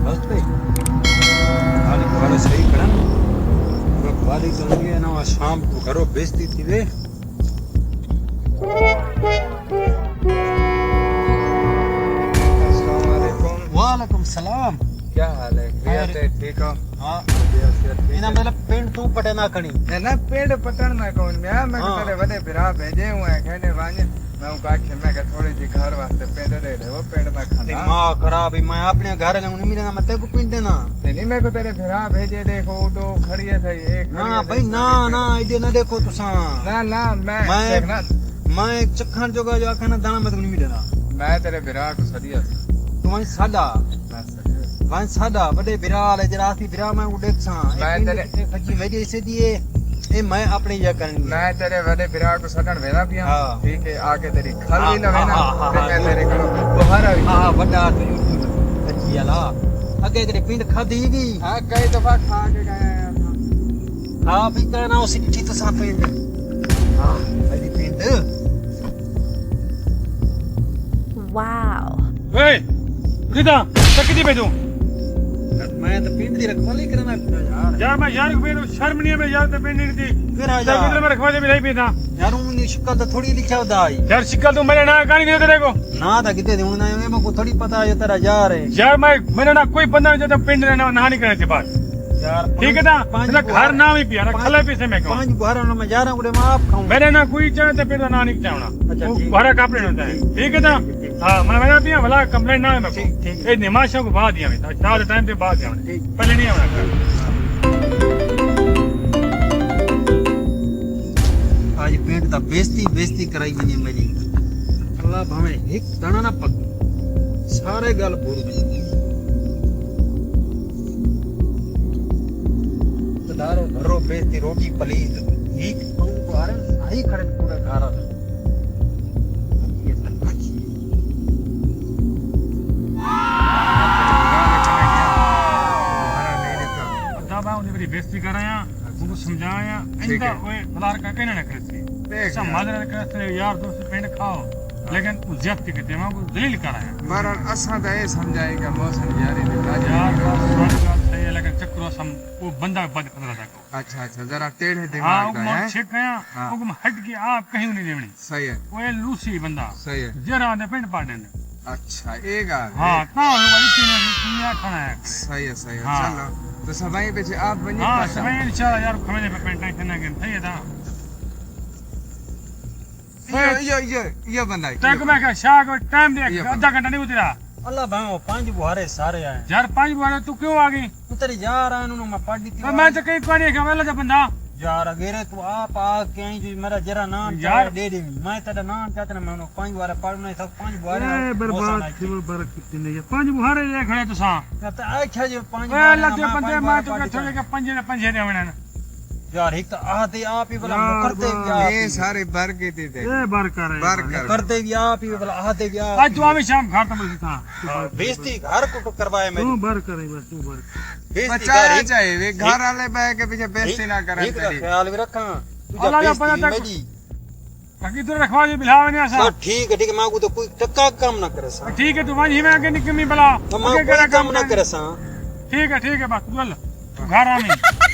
बस पे खाली वाले सही करा वाली चल गई ना शाम को घरों बेचती थी वे वालेकुम सलाम क्या हाल है भैया ते ठीक हो हाँ ठीक इना मतलब पेंट तू पटे ना कणी है ना पेड़ पटन ना कौन मैं हाँ। तेरे वडे बिरा भेजे हुए हैं कहने वाने मैं काखे मैं के थोड़ी जी घर वास्ते पेड़ दे दे वो पेड़ में खाना दिमाग खराब है मैं अपने घर ले नहीं मिलेगा मैं तेरे को पेंट देना नहीं मैं को तेरे बिरा भेजे देखो तो खड़ी है सही एक ना भाई ना ना इधर ना देखो तुसा ना मैं मैं- देखना मैं एक चखण जोगा जो आखना दाना मैं नहीं मिलेगा मैं तेरे बिरा को सदिया तू वहीं सादा वहीं सादा बड़े बिराल है जरा सी बिरा मैं उड़े सा मैं तेरे- खजी मेरी से दिए ए मैं अपनी जगह करनी मैं तेरे वडे बिरा को सदन वेला पिया हाँ। ठीक है आके तेरी खाली ना हाँ, वेना हाँ, हाँ, मैं हाँ। तेरे को बाहर आई हां बड़ा तू खजी वाला अगे तेरे पिंड खादी भी हां कई दफा खा के गए हैं हां भी करना उसी की तो साथ पिंड हां मेरी पिंड Wow. ਓਏ ਕਿਦਾਂ ਚੱਕਦੀ ਪੈ ਤੂੰ मैं तो पिंड दी रखवाली करना यार ਯਾਰ ਮੈਂ ਯਾਰ ਕੋਈ ਸ਼ਰਮ ਨਹੀਂ ਹੈ ਯਾਰ ਤੇ ਪਿੰਡ ਨਹੀਂ ਦੀ फिर आ ਚੱਲ जा ਮੈਂ ਰਖਵਾ ਦੇ ਵੀ ਨਹੀਂ ਪੀਂਦਾ यार उन्हें शिकल तो थोड़ी लिखा होता है ਯਾਰ ਸ਼ਿਕਲ ਤੂੰ ਮੇਰੇ ਨਾਲ ਕਹਾਣੀ ਨਹੀਂ ਤੇਰੇ ਕੋ ना था कितने दिन ना ये मेरे को थोड़ी पता है तेरा यार है ਯਾਰ ਮੈਂ ਮੇਰੇ ਨਾਲ ਕੋਈ ਬੰਦਾ ਨਹੀਂ ਜਦੋਂ ਪਿੰਡ ਦੇ ਨਾ ਨਹੀਂ ਕਰਨੇ ਤੇ ਬਾਅਦ यार ਠੀਕ ਹੈ ਨਾ ਮੇਰਾ ਘਰ ਨਾ ਵੀ ਪਿਆ ਨਾ ਖਲੇ ਪੀਸੇ ਮੈਂ ਕਹਾਂ पांच बुहारा ना मैं जा रहा हूं मैं आप खाऊं ਮੇਰੇ ਨਾਲ ਕੋਈ ਚਾਹੇ ਤੇ ਪਿੰਡ ਦਾ ਨਾਂ ਨਹੀਂ ਚਾਹਣਾ अच्छा, ਉਹ ठीक। ਬਾਹਰ ਕਾਪੜੇ ਹੁੰਦਾ ਹੈ ਠੀਕ ਹੈ ਨਾ ਹਾਂ ਮੈਂ ਮੇਰਾ ਪਿਆ ਭਲਾ ਕੰਪਲੇਂਟ ਨਾ ਹੈ ਮੈਂ ठीक, ठीक। ਇਹ ਨਿਮਾਸ਼ਾ ਕੋ ਬਾਅਦ ਹੀ ਆਵੇਂ ਤਾਂ ਚਾਹ ਦੇ ਟਾਈਮ ਤੇ ਬਾਅਦ ਹੀ ਆਵੇਂ ठीक। ਪਹਿਲੇ ਨਹੀਂ ਆਉਣਾ आज पेंट दा बेइज्जती कराई बनी मेरी अल्लाह भावे एक दाना ना पक सारे गल भूल गई दारो घरो बेइज्जती रोटी पलीत एक पंग बुहारे आई खड़े पूरे घर ये सच्ची ਅੱਧਾ ਬਾ ਉਹਨੇ ਮੇਰੀ ਬੇਇੱਜ਼ਤੀ ਕਰ ਆਇਆ ਉਹਨੂੰ ਸਮਝਾਇਆ ठीक ਇੰਦਾ है। ਓਏ ਬਲਾਰ ਕਾ ਕਹਿਣਾ ਨਾ ਕਰਸੀ देख सब मदर करते यार दोस्त पिंड खाओ लेकिन वो ज्यादती करते हैं वो दलील कराया मरन असा तो ये समझाएगा मौसम यारी दिखा यार बात सही है लेकिन चक्रो सम वो बंदा बद खतरा था अच्छा जरा टेढ़े हाँ दिमाग वो का मैं है छिक गया हाँ। वो हट के आप कहीं नहीं देवनी सही है वो ये लूसी बंदा सही है जरा दे पिंड पाड़ने ने अच्छा एक आ हाँ कहाँ है वो इतने दुनिया खाना है सही है हाँ। चलो तो सबाई पीछे आप बनिए हाँ पासा। समय इंशाल्लाह यार खमेने पे पिंड टेंशन ना गेम सही है था ये बंदा है, तक मैं क्या शाह को टाइम दे ये आधा घंटा नहीं उतरा अल्लाह भावे पांच बुहारे सारे आए यार 5 बार तू क्यों आ गई तू तेरे यार आए उन्होंने मैं पढ़ दी तो मैं तो कहीं कोई नहीं है वेला जा बंदा यार अगेरे तू आप आ के आई जो मेरा जरा नाम यार। दे दे मैं तेरा नाम चाहता ना मैं उन्हें पांच बार पढ़ना है सब पांच बार बर्बाद थी वो बरक कितने ये 5 बुहारे ले खड़े तो सा तो अच्छा जो पांच ओए बार अल्लाह के बंदे मैं तो थोड़े के पंजे ने पंजे दे वणन यार एक तो आते आप ही भला यार, करते भी यार, आप ये ही। सारे बर के थे ए बर कर बर कर करते भी आप ही भला आते भी आप आज तू आवे शाम घर तो मुझे था बेइज्जती घर को करवाए तू मेरी बर करे बस तू बर बेइज्जती बचाया घर चाहिए वे घर वाले बैठ के पीछे बेइज्जती ना करें एक तेरी ख्याल भी रखा अल्लाह का पता तक बाकी तू रखवा जी बिलाव ने तो ऐसा ठीक है मैं तो कोई टक्का काम ना करे सा ठीक है तू वही में आगे निकमी बला तो मैं आगे कोई करा काम ना करे सा ठीक है बस बोल तू घर आ नहीं